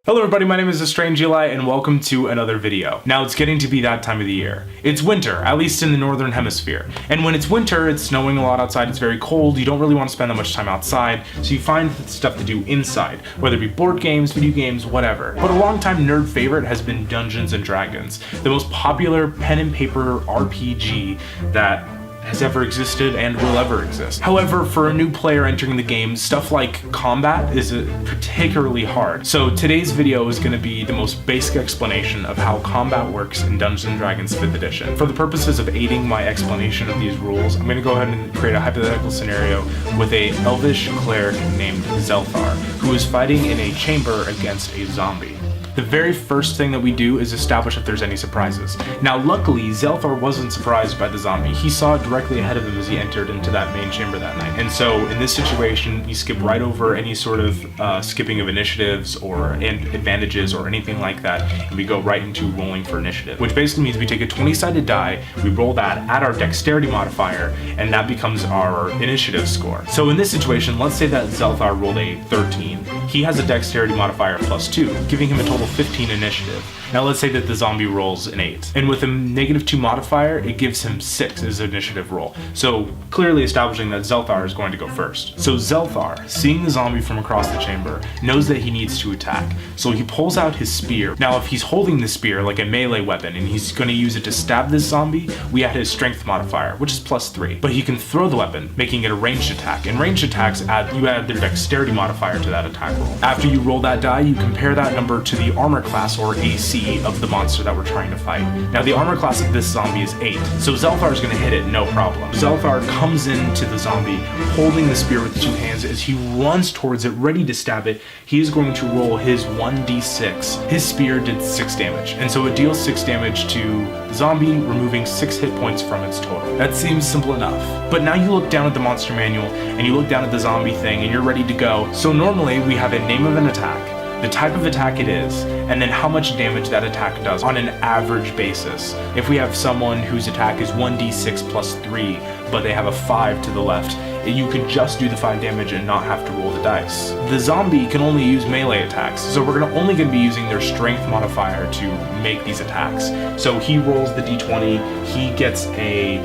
Hello everybody, my name is Estrange Eli and welcome to another video. Now it's getting to be that time of the year. It's winter, at least in the northern hemisphere. And when it's winter, it's snowing a lot outside, it's very cold, you don't really want to spend that much time outside, so you find stuff to do inside, whether it be board games, video games, whatever. But a longtime nerd favorite has been Dungeons & Dragons, the most popular pen and paper RPG that has ever existed and will ever exist. However, for a new player entering the game, stuff like combat is particularly hard. So today's video is going to be the most basic explanation of how combat works in Dungeons & Dragons 5th edition. For the purposes of aiding my explanation of these rules, I'm going to go ahead and create a hypothetical scenario with a elvish cleric named Zelthar, who is fighting in a chamber against a zombie. The very first thing that we do is establish if there's any surprises. Now luckily, Zelthar wasn't surprised by the zombie. He saw it directly ahead of him as he entered into that main chamber that night. And so in this situation, we skip right over any sort of skipping of initiatives or advantages or anything like that, and we go right into rolling for initiative, which basically means we take a 20-sided die, we roll that, add our dexterity modifier, and that becomes our initiative score. So in this situation, let's say that Zelthar rolled a 13. He has a dexterity modifier +2, giving him a total 15 initiative. Now let's say that the zombie rolls an 8. And with a -2 modifier, it gives him 6 as an initiative roll. So clearly establishing that Zelthar is going to go first. So Zelthar, seeing the zombie from across the chamber, knows that he needs to attack. So he pulls out his spear. Now if he's holding the spear like a melee weapon and he's going to use it to stab this zombie, we add his strength modifier, which is +3. But he can throw the weapon, making it a ranged attack. And ranged attacks, you add their dexterity modifier to that attack roll. After you roll that die, you compare that number to the armor class or AC of the monster that we're trying to fight. Now the armor class of this zombie is 8, so Zelthar is going to hit it no problem. Zelthar comes into the zombie holding the spear with 2 hands. As he runs towards it, ready to stab it, he is going to roll his 1d6. His spear did 6 damage, and so it deals 6 damage to the zombie, removing 6 hit points from its total. That seems simple enough. But now you look down at the monster manual, and you look down at the zombie thing, and you're ready to go. So normally we have a name of an attack, the type of attack it is, and then how much damage that attack does on an average basis. If we have someone whose attack is 1d6 +3, but they have a 5 to the left, you could just do the 5 damage and not have to roll the dice. The zombie can only use melee attacks, so we're only going to be using their strength modifier to make these attacks. So he rolls the d20, he gets a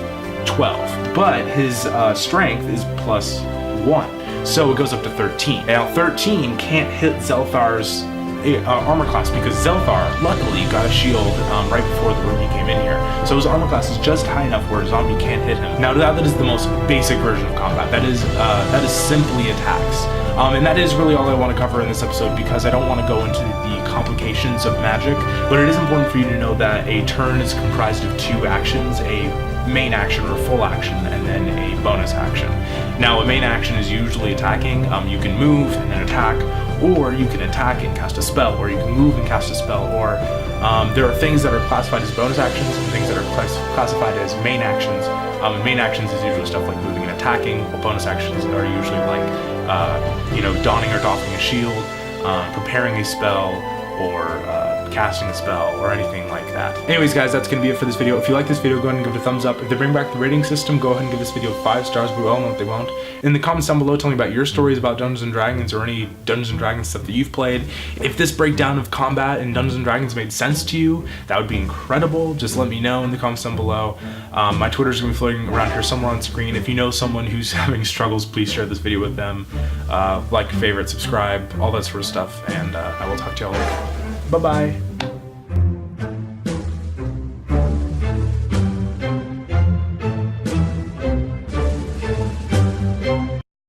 12, but his strength is +1. So it goes up to 13. Now 13 can't hit Zelthar's armor class because Zelthar, luckily, got a shield right before the room he came in here. So his armor class is just high enough where a zombie can't hit him. Now that is the most basic version of combat. That is simply attacks. And that is really all I want to cover in this episode because I don't want to go into the complications of magic, but it is important for you to know that a turn is comprised of 2 actions, a main action or full action, and then a bonus action. Now a main action is usually attacking. You can move and then attack, or you can attack and cast a spell, or you can move and cast a spell, or there are things that are classified as bonus actions and things that are classified as main actions. Main actions is usually stuff like moving and attacking, while bonus actions are usually like donning or doffing a shield, preparing a spell, or casting a spell, or anything like that. Anyways guys, that's going to be it for this video. If you like this video, go ahead and give it a thumbs up. If they bring back the rating system, go ahead and give this video 5 stars, but we all know what they won't. In the comments down below, tell me about your stories about Dungeons & Dragons or any Dungeons & Dragons stuff that you've played. If this breakdown of combat in Dungeons & Dragons made sense to you, that would be incredible. Just let me know in the comments down below. My Twitter's going to be floating around here somewhere on screen. If you know someone who's having struggles, please share this video with them. Like, favorite, subscribe, all that sort of stuff, and I will talk to y'all later. Bye-bye.